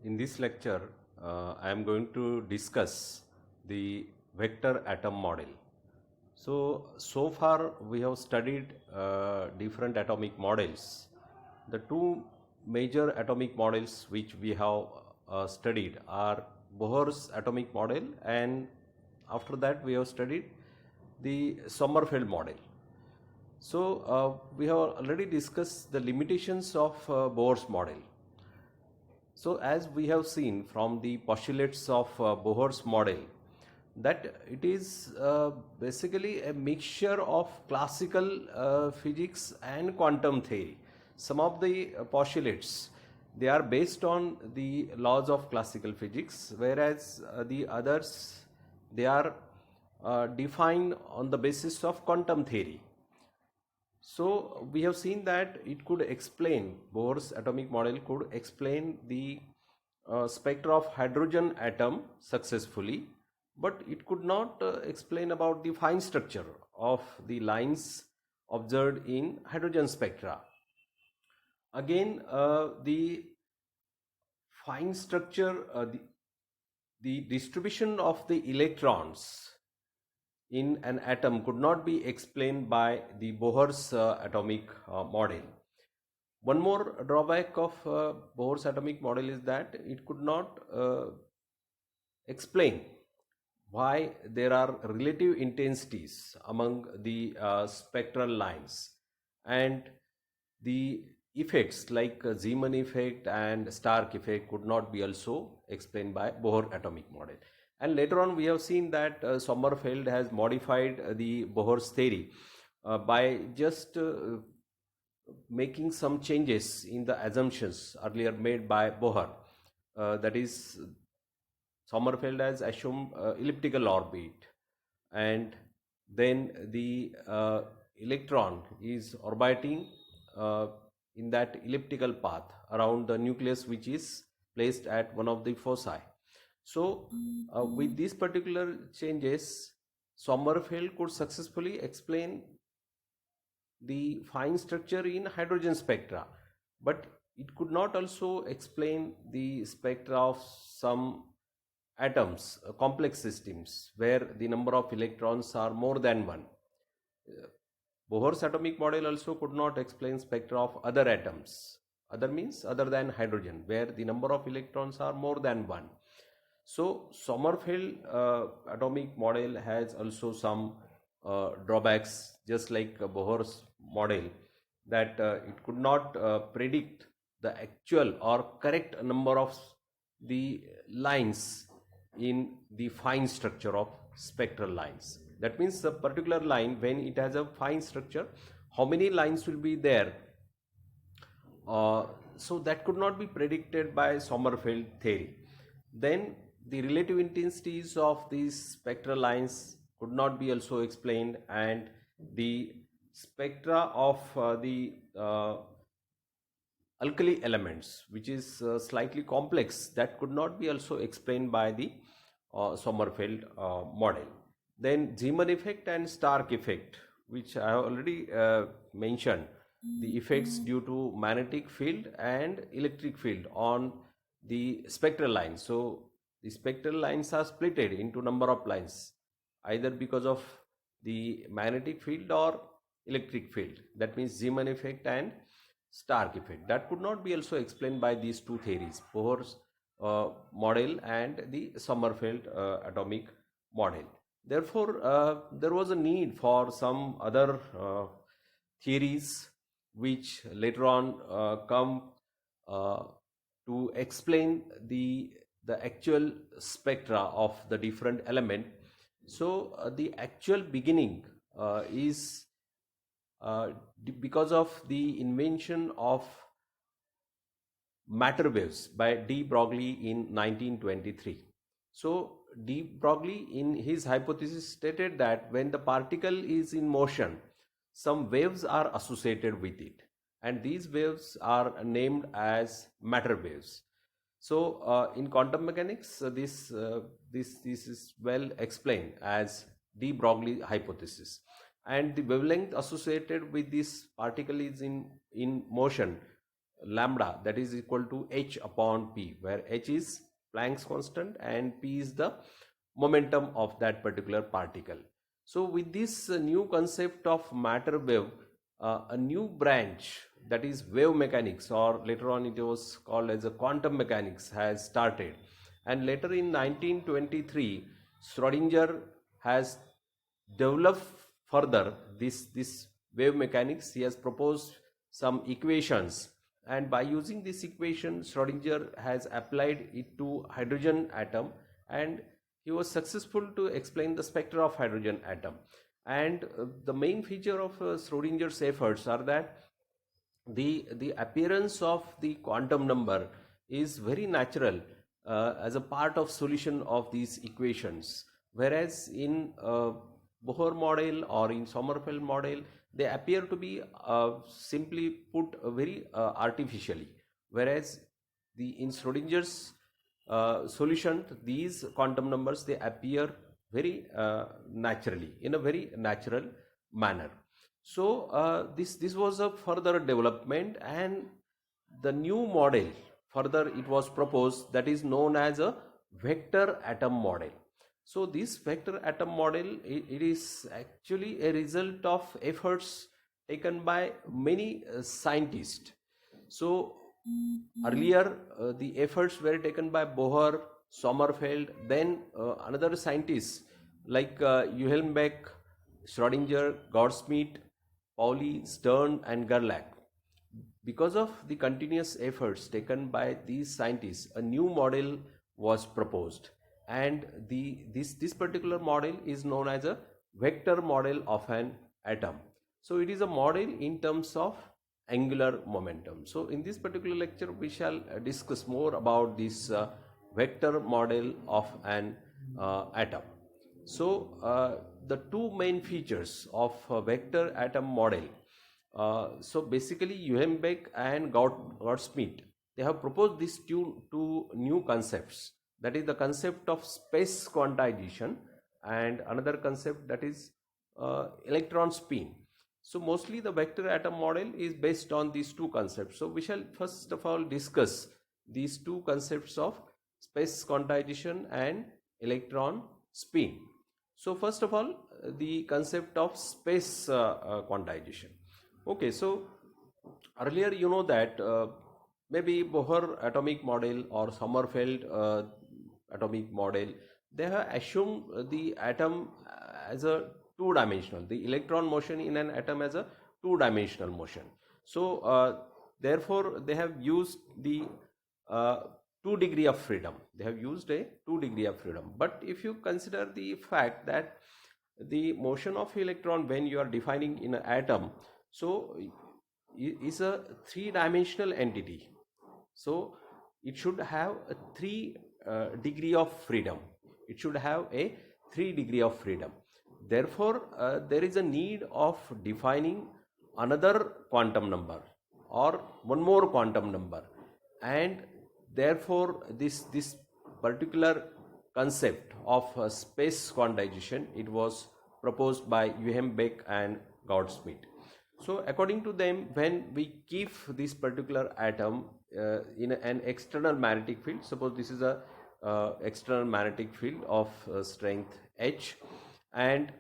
In this lecture, I am going to discuss the vector atom model. So far we have studied different atomic models. The two major atomic models which we have studied are Bohr's atomic model, and after that we have studied the Sommerfeld model. We have already discussed the limitations of Bohr's model. So, as we have seen from the postulates of Bohr's model, that it is basically a mixture of classical physics and quantum theory. Some of the postulates, they are based on the laws of classical physics, whereas the others, they are defined on the basis of quantum theory. So we have seen that it could explain, Bohr's atomic model could explain the spectra of hydrogen atom successfully, but it could not explain about the fine structure of the lines observed in hydrogen spectra. Again, the fine structure, the distribution of the electrons in an atom could not be explained by the Bohr's atomic model. One more drawback of Bohr's atomic model is that it could not explain why there are relative intensities among the spectral lines, and the effects like Zeeman effect and Stark effect could not be also explained by Bohr atomic model. And later on we have seen that Sommerfeld has modified the Bohr's theory by just making some changes in the assumptions earlier made by Bohr. That is, Sommerfeld has assumed elliptical orbit, and then the electron is orbiting uh, in that elliptical path around the nucleus, which is placed at one of the foci. So, with these particular changes, Sommerfeld could successfully explain the fine structure in hydrogen spectra, but it could not also explain the spectra of some atoms, complex systems, where the number of electrons are more than one. Bohr's atomic model also could not explain spectra of other atoms. Other means other than hydrogen, where the number of electrons are more than one. So Sommerfeld atomic model has also some drawbacks, just like Bohr's model, that it could not predict the actual or correct number of the lines in the fine structure of spectral lines. That means a particular line, when it has a fine structure, how many lines will be there? So that could not be predicted by Sommerfeld theory. Then the relative intensities of these spectral lines could not be also explained, and the spectra of the alkali elements, which is slightly complex, that could not be also explained by the Sommerfeld model. Then Zeeman effect and Stark effect, which I have already mentioned, the effects due to magnetic field and electric field on the spectral lines. So the spectral lines are splitted into number of lines, either because of the magnetic field or electric field. That means Zeeman effect and Stark effect. That could not be also explained by these two theories, Bohr's model and the Sommerfeld atomic model. Therefore, there was a need for some other theories which later on come uh, to explain the actual spectra of the different element. So the actual beginning is because of the invention of matter waves by de Broglie in 1923. So de Broglie in his hypothesis stated that when the particle is in motion, some waves are associated with it, and these waves are named as matter waves. So in quantum mechanics, this is well explained as de Broglie hypothesis, and the wavelength associated with this particle is in motion lambda, that is equal to h upon p, where h is Planck's constant and p is the momentum of that particular particle. So with this new concept of matter wave, a new branch, that is wave mechanics, or later on it was called as a quantum mechanics, has started. And later in 1923, Schrodinger has developed further this wave mechanics. He has proposed some equations, and by using this equation, Schrodinger has applied it to hydrogen atom, and he was successful to explain the spectra of hydrogen atom. And the main feature of Schrodinger's efforts are that the appearance of the quantum number is very natural as a part of solution of these equations, whereas in Bohr model or in Sommerfeld model, they appear to be simply put very artificially, whereas the in Schrodinger's solution, these quantum numbers, they appear very naturally, in a very natural manner. So this was a further development, and the new model further it was proposed, that is known as a vector atom model. So this vector atom model, it is actually a result of efforts taken by many scientists. So earlier the efforts were taken by Bohr, Sommerfeld, then another scientists like Wilhelm Beck, Schrodinger, Gaudsmit, Pauli, Stern, and Gerlach. Because of the continuous efforts taken by these scientists, a new model was proposed, and this particular model is known as a vector model of an atom. So it is a model in terms of angular momentum. So in this particular lecture, we shall discuss more about this vector model of an atom. So the two main features of vector atom model. So basically, Wilhelm Beck and Gaudsmit, they have proposed these two new concepts. That is the concept of space quantization, and another concept, that is electron spin. So mostly the vector atom model is based on these two concepts. So we shall first of all discuss these two concepts of space quantization and electron spin. So first of all, the concept of space quantization. Okay, so earlier you know that maybe Bohr atomic model or Sommerfeld atomic model, they have assumed the atom as a two-dimensional, the electron motion in an atom as a two-dimensional motion. So therefore they have used the 2 degree of freedom. They have used a 2 degree of freedom. But if you consider the fact that the motion of electron when you are defining in an atom, so is a three-dimensional entity. So it should have a 3 degree of freedom. It should have a 3 degree of freedom. Therefore, there is a need of defining another quantum number or one more quantum number, and therefore this particular concept of space quantization, it was proposed by Wilhelm Beck and Gaudsmit. So according to them, when we keep this particular atom in an external magnetic field, suppose this is a external magnetic field of strength H, and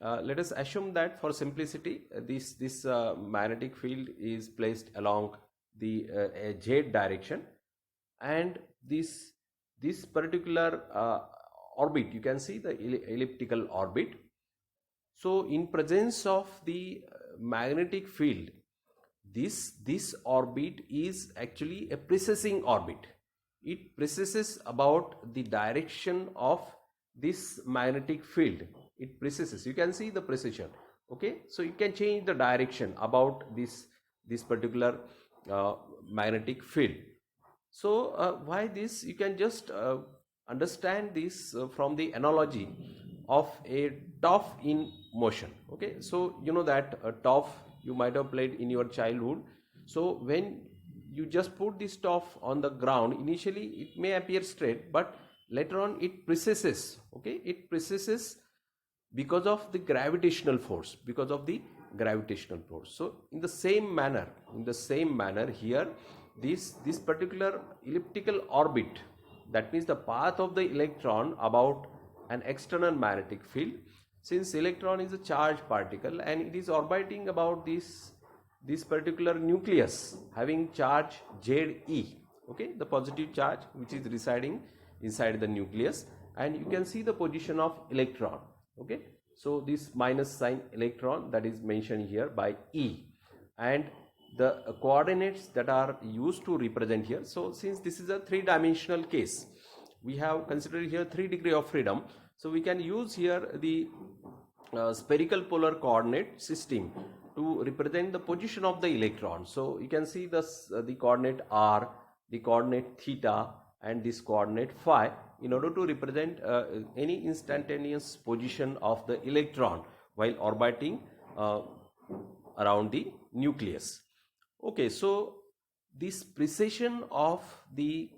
let us assume that for simplicity this magnetic field is placed along the z direction, and this particular orbit, you can see the elliptical orbit. So in presence of the magnetic field, this orbit is actually a precessing orbit. It precesses about the direction of this magnetic field. It precesses, you can see the precision. Okay, so you can change the direction about this particular magnetic field. So why this? You can just understand this from the analogy of a top in motion. Okay, so you know that a top you might have played in your childhood. So when you just put this top on the ground, initially it may appear straight, but later on it precesses. Okay, it precesses because of the gravitational force, So in the same manner here, this particular elliptical orbit, that means the path of the electron about an external magnetic field, since electron is a charged particle and it is orbiting about this particular nucleus having charge Ze, okay, the positive charge which is residing inside the nucleus, and you can see the position of electron, okay. So this minus sign electron, that is mentioned here by E, and the coordinates that are used to represent here. So since this is a three-dimensional case, we have considered here 3 degrees of freedom, so we can use here the spherical polar coordinate system to represent the position of the electron. So you can see the coordinate r, the coordinate theta, and this coordinate phi, in order to represent any instantaneous position of the electron while orbiting around the nucleus. Okay, so this precession of the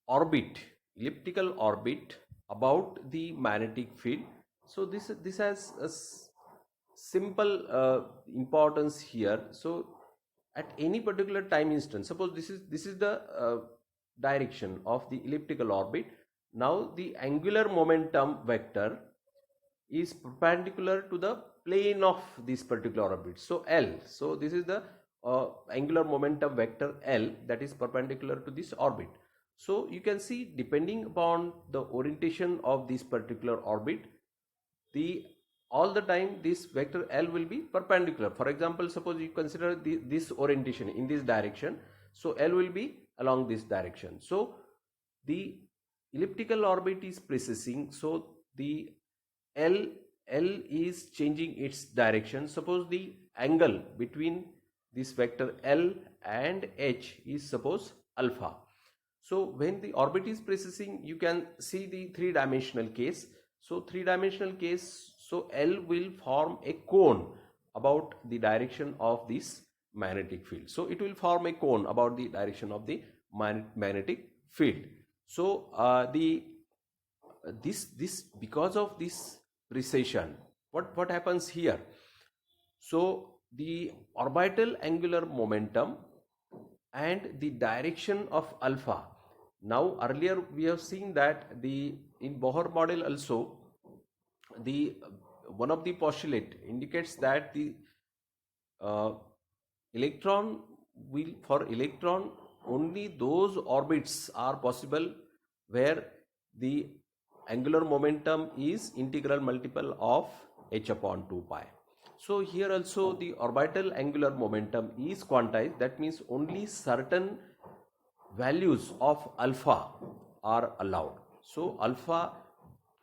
orbit, elliptical orbit about the magnetic field, so this has a simple importance here. So at any particular time instant, suppose this is the direction of the elliptical orbit. Now the angular momentum vector is perpendicular to the plane of this particular orbit, so L. So this is the angular momentum vector L that is perpendicular to this orbit. So you can see, depending upon the orientation of this particular orbit, all the time this vector L will be perpendicular. For example, suppose you consider this orientation in this direction, so L will be along this direction. So the elliptical orbit is precessing, so the L is changing its direction. Suppose the angle between this vector L and H is suppose alpha. So when the orbit is precessing, you can see the three-dimensional case. So three-dimensional case, so L will form a cone about the direction of this magnetic field. So it will form a cone about the direction of the magnetic field. So this because of this precession, what happens here? So the orbital angular momentum and the direction of alpha. Now earlier we have seen that in Bohr model also, the one of the postulate indicates that the for electron only those orbits are possible where the angular momentum is integral multiple of h upon 2 pi. So here also the orbital angular momentum is quantized. That means only certain values of alpha are allowed. So alpha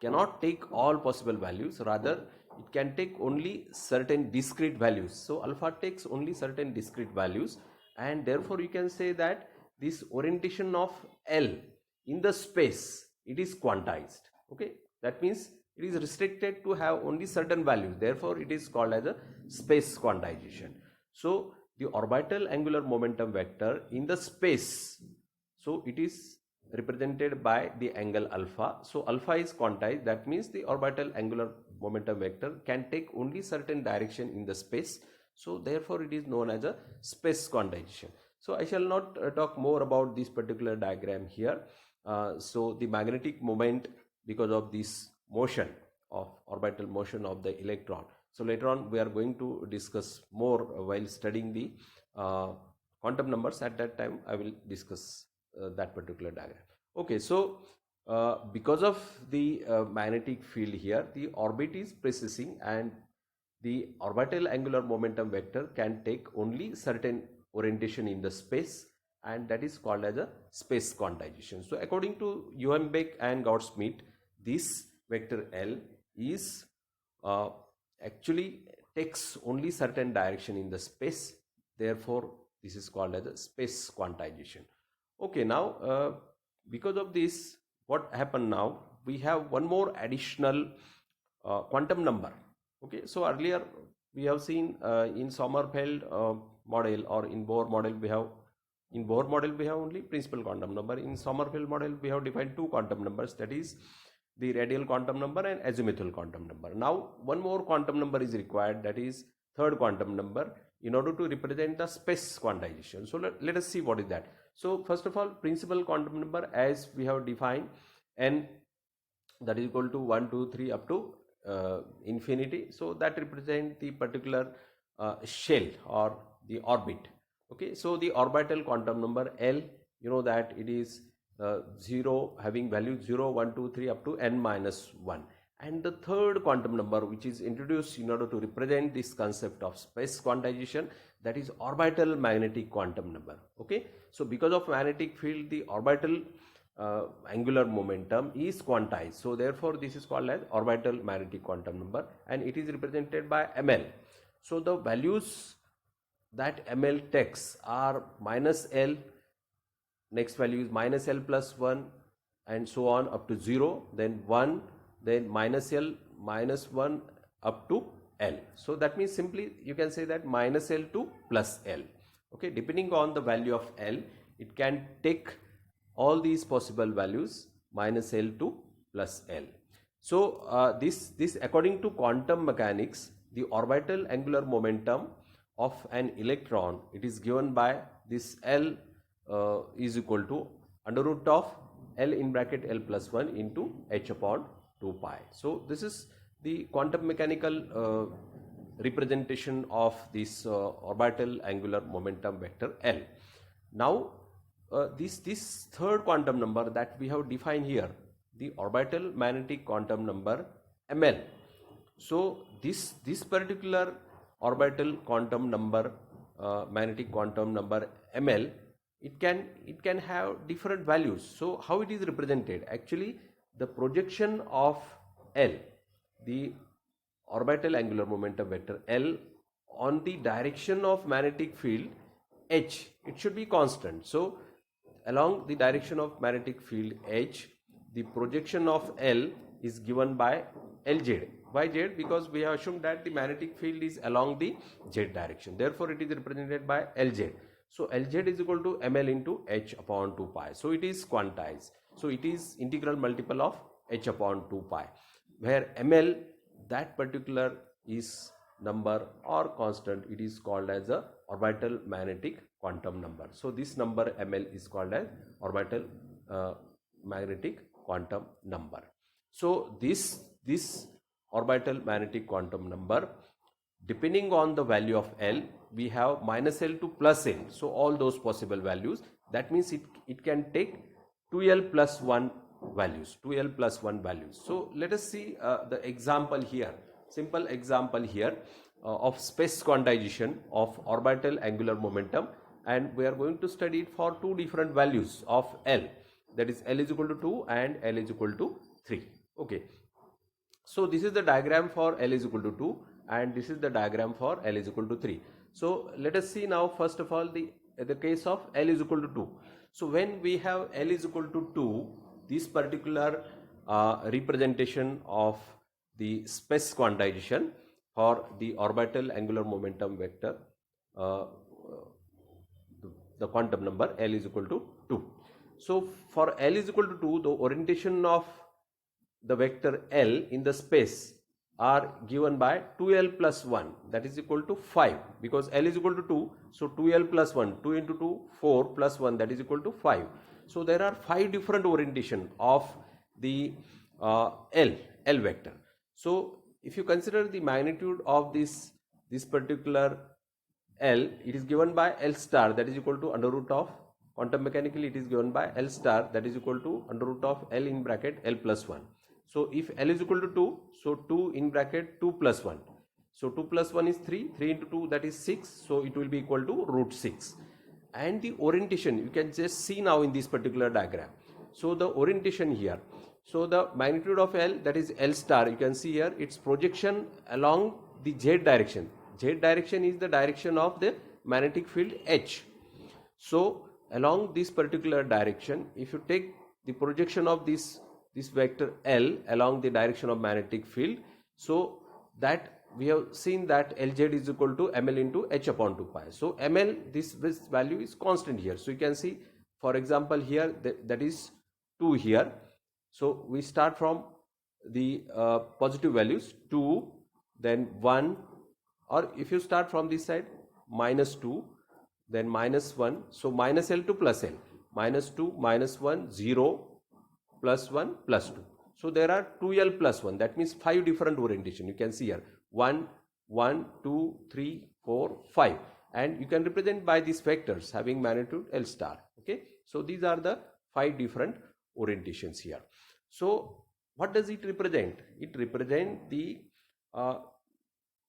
cannot take all possible values, rather it can take only certain discrete values. So alpha takes only certain discrete values, and therefore you can say that this orientation of L in the space, it is quantized. Okay, that means it is restricted to have only certain values, therefore it is called as a space quantization. So the orbital angular momentum vector in the space, so it is represented by the angle alpha. So alpha is quantized, that means the orbital angular momentum vector can take only certain direction in the space, so therefore it is known as a space quantization. So I shall not talk more about this particular diagram here. So the magnetic moment, because of this motion of orbital motion of the electron, so later on we are going to discuss more while studying the quantum numbers. At that time I will discuss that particular diagram. Okay, so because of the magnetic field here, the orbit is precessing and the orbital angular momentum vector can take only certain orientation in the space, and that is called as a space quantization. So according to Uhlenbeck and Gaudsmit, this vector L is actually takes only certain direction in the space, therefore this is called as a space quantization. Okay, now because of this, what happened now, we have one more additional quantum number. Okay, so earlier we have seen in Sommerfeld model or in Bohr model, we have only principal quantum number. In Sommerfeld model we have defined two quantum numbers, that is the radial quantum number and azimuthal quantum number. Now one more quantum number is required, that is third quantum number, in order to represent the space quantization. So let us see what is that. So first of all, principal quantum number, as we have defined, n, that is equal to 1 2 3 up to infinity. So that represent the particular shell or the orbit. Okay, so the orbital quantum number L, you know that it is 0, having value 0 1 2 3 up to n minus 1. And the third quantum number which is introduced in order to represent this concept of space quantization, that is orbital magnetic quantum number. Okay, so because of magnetic field, the orbital angular momentum is quantized, so therefore this is called as orbital magnetic quantum number, and it is represented by ml. So the values that ml takes are minus l, next value is minus l plus 1, and so on up to 0, then 1, then minus l minus 1 up to l. So that means simply you can say that minus l to plus l. Okay, depending on the value of l, it can take all these possible values minus l to plus l. So this according to quantum mechanics, the orbital angular momentum of an electron, it is given by this l is equal to under root of l in bracket l plus 1 into h upon 2 pi. So this is the quantum mechanical representation of this orbital angular momentum vector L. Now this third quantum number that we have defined here, the orbital magnetic quantum number ml. So this particular orbital quantum number, magnetic quantum number ml, it can have different values. So how it is represented? Actually, the projection of L, the orbital angular momentum vector L, on the direction of magnetic field H, it should be constant. So along the direction of magnetic field H, the projection of L is given by Lz. Why Z? Because we have assumed that the magnetic field is along the Z direction. Therefore, it is represented by Lz. So Lz is equal to ml into h upon 2 pi. So it is quantized. So it is integral multiple of h upon 2 pi, where ml, that particular is number or constant, it is called as a orbital magnetic quantum number. So this number ml is called as orbital magnetic quantum number. So this orbital magnetic quantum number, depending on the value of L, we have minus L to plus L. So all those possible values, that means it can take 2L plus 1 values, 2L plus 1 values. So let us see the example here, simple example here of space quantization of orbital angular momentum, and we are going to study it for two different values of L, that is L is equal to 2 and L is equal to 3. Okay, so this is the diagram for L is equal to 2 and this is the diagram for L is equal to 3. So let us see now first of all the case of L is equal to 2. So when we have L is equal to 2, this particular representation of the space quantization for the orbital angular momentum vector, the quantum number L is equal to 2. So for L is equal to 2, the orientation of the vector L in the space are given by 2L plus 1, that is equal to 5, because L is equal to 2, so 2L plus 1, 2 into 2, 4 plus 1, that is equal to 5. So there are 5 different orientation of the L vector. So if you consider the magnitude of this particular L, it is given by L star, that is equal to under root of, quantum mechanically it is given by L star, that is equal to under root of L in bracket L plus 1. So if L is equal to 2, so 2 in bracket 2 plus 1. So 2 plus 1 is 3, 3 into 2 that is 6, so it will be equal to root 6. And the orientation you can just see now in this particular diagram. So the orientation here, so the magnitude of L, that is L star, you can see here its projection along the Z direction. Z direction is the direction of the magnetic field H. So along this particular direction, if you take the projection of this vector L along the direction of magnetic field, so that we have seen that Lz is equal to ml into h upon 2 pi. So ml, this value is constant here. So you can see, for example, here that is 2 here. So we start from the positive values 2, then 1, or if you start from this side, minus 2, then minus 1. So minus L to plus L, minus 2, minus 1, 0, plus 1, plus 2. So there are 2L plus 1. That means 5 different orientation. You can see here 1, 1, 2, 3, 4, 5. And you can represent by these vectors having magnitude L star. Okay. So these are the 5 different orientations here. So what does it represent? It represents the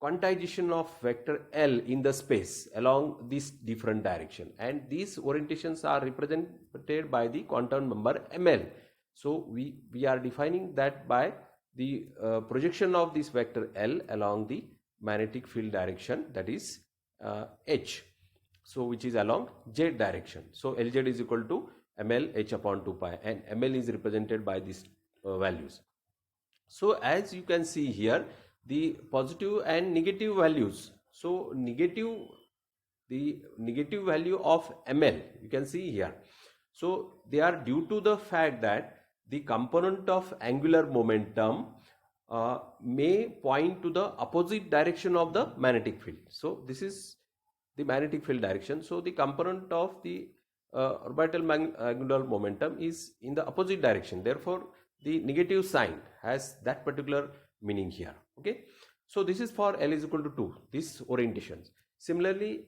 quantization of vector L in the space along this different direction, and these orientations are represented by the quantum number ml. So we are defining that by the projection of this vector L along the magnetic field direction, that is H, so which is along Z direction. So Lz is equal to ml h upon 2 pi, and ml is represented by these values. So as you can see here, the positive and negative values. So the negative value of ml, you can see here. So they are due to the fact that the component of angular momentum may point to the opposite direction of the magnetic field. So this is the magnetic field direction. So the component of the orbital angular momentum is in the opposite direction. Therefore, the negative sign has that particular meaning here. Okay. So this is for L is equal to 2, these orientations. Similarly,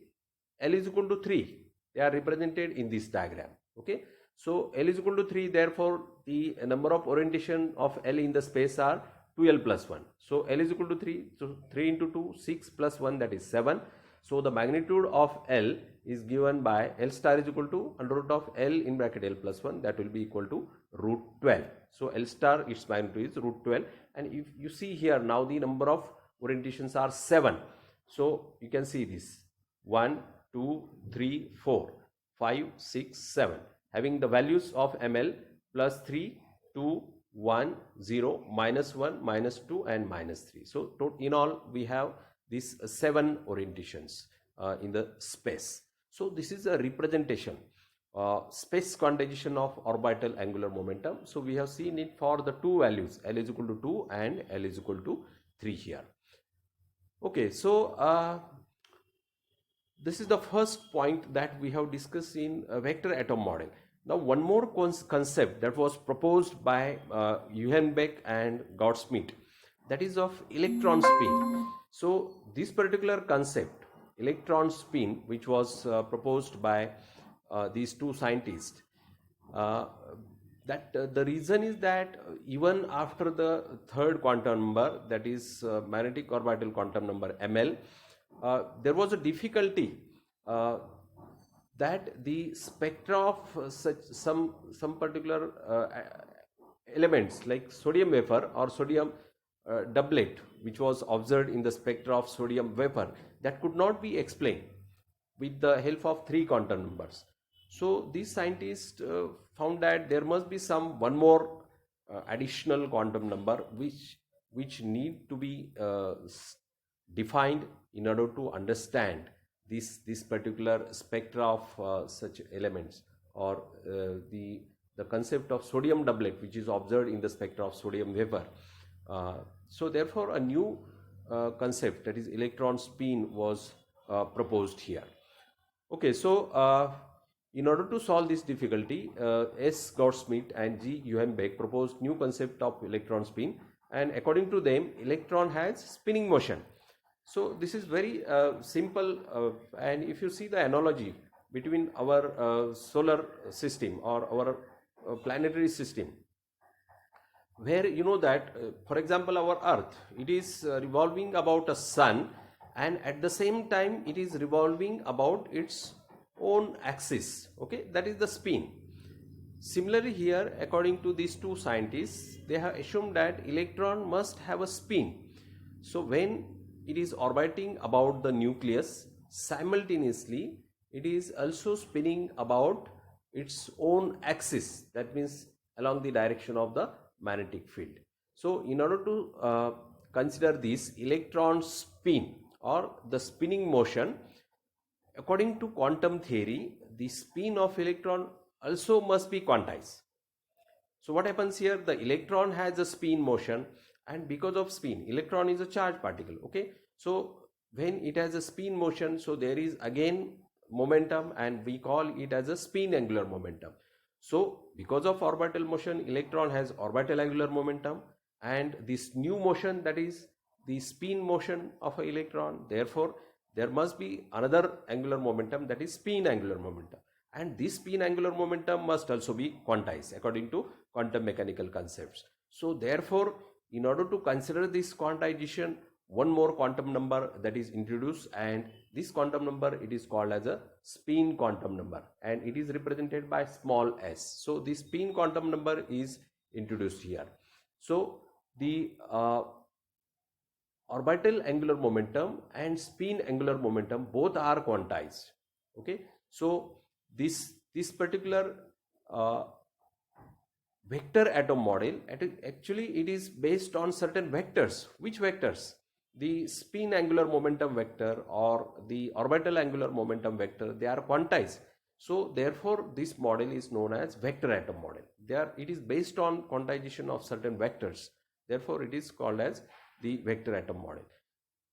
L is equal to 3, they are represented in this diagram. Okay. So L is equal to 3, therefore the number of orientation of L in the space are 2L plus 1. So L is equal to 3, so 3 into 2, 6 plus 1, that is 7. So the magnitude of L is given by L star is equal to under root of L in bracket L plus 1, that will be equal to root 12. So L star, its magnitude is root 12, and if you see here now the number of orientations are 7. So you can see this 1, 2, 3, 4, 5, 6, 7, having the values of ml plus 3, 2, 1, 0, minus 1, minus 2, and minus 3. So in all we have these 7 orientations in the space. So this is a representation, space quantization of orbital angular momentum. So we have seen it for the two values, L is equal to 2 and L is equal to 3 here. Okay, so this is the first point that we have discussed in vector atom model. Now one more concept that was proposed by Uhlenbeck and Goudsmit, that is of electron spin. So this particular concept, electron spin, which was proposed by these two scientists, the reason is that even after the third quantum number, that is magnetic orbital quantum number ml, there was a difficulty that the spectra of some particular elements like sodium vapor or sodium doublet, which was observed in the spectra of sodium vapor, that could not be explained with the help of 3 quantum numbers. So these scientists found that there must be one more additional quantum number which need to be defined in order to understand this particular spectra of such elements, or the concept of sodium doublet, which is observed in the spectra of sodium vapor. So therefore a new concept, that is electron spin, was proposed here. Okay, so in order to solve this difficulty, S. Goudsmit and G. Uhlenbeck proposed new concept of electron spin, and according to them, electron has spinning motion. So this is very simple, and if you see the analogy between our solar system or our planetary system, where you know that for example our earth, it is revolving about a sun, and at the same time it is revolving about its own axis. Okay, that is the spin. Similarly here, according to these two scientists, they have assumed that electron must have a spin. So when it is orbiting about the nucleus, simultaneously it is also spinning about its own axis, that means along the direction of the magnetic field. So in order to consider this electron spin or the spinning motion, according to quantum theory, the spin of electron also must be quantized. So what happens here, the electron has a spin motion, and because of spin, electron is a charged particle. Okay, so when it has a spin motion, so there is again momentum, and we call it as a spin angular momentum. So because of orbital motion, electron has orbital angular momentum, and this new motion, that is the spin motion of an electron, therefore there must be another angular momentum, that is spin angular momentum, and this spin angular momentum must also be quantized according to quantum mechanical concepts. So therefore, in order to consider this quantization, one more quantum number that is introduced, and this quantum number, it is called as a spin quantum number, and it is represented by small s. So the spin quantum number is introduced here. So the orbital angular momentum and spin angular momentum both are quantized. Okay, so this particular vector atom model, actually it is based on certain vectors. Which vectors? The spin angular momentum vector or the orbital angular momentum vector, they are quantized. So therefore this model is known as vector atom model. It is based on quantization of certain vectors, therefore it is called as the vector atom model.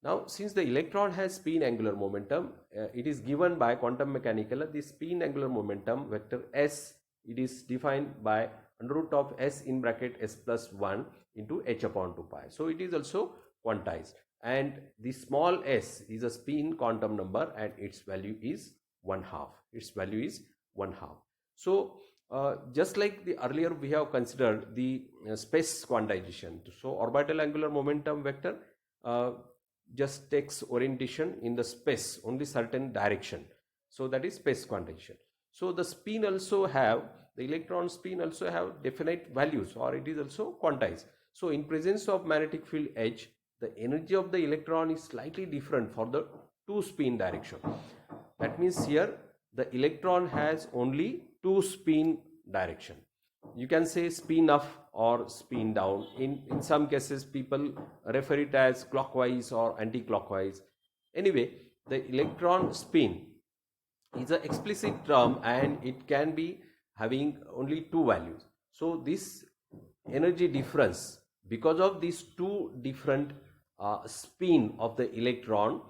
Now, since the electron has spin angular momentum, it is given by quantum mechanical, the spin angular momentum vector s, it is defined by under root of s in bracket s plus 1 into h upon 2 pi. So it is also quantized, and the small s is a spin quantum number, and its value is 1/2. Its value is 1/2. So just like the earlier we have considered the space quantization. So orbital angular momentum vector just takes orientation in the space, only certain direction. So that is space quantization. So the spin also have, the electron spin also have definite values, or it is also quantized. So in presence of magnetic field H, the energy of the electron is slightly different for the two spin direction. That means here the electron has only two spin direction. You can say spin up or spin down. In some cases people refer it as clockwise or anti-clockwise. Anyway, the electron spin is an explicit term, and it can be having only two values. So this energy difference, because of these two different spin of the electron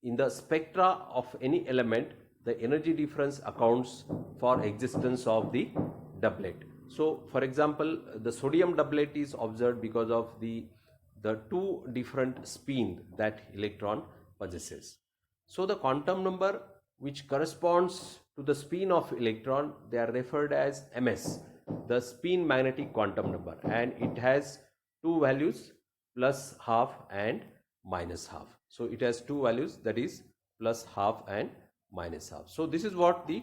in the spectra of any element, the energy difference accounts for existence of the doublet. So for example, the sodium doublet is observed because of the two different spin that electron possesses. So the quantum number which corresponds to the spin of electron, they are referred as ms, the spin magnetic quantum number, and it has two values, plus half and minus half. So it has two values, that is plus half and minus half. So this is what the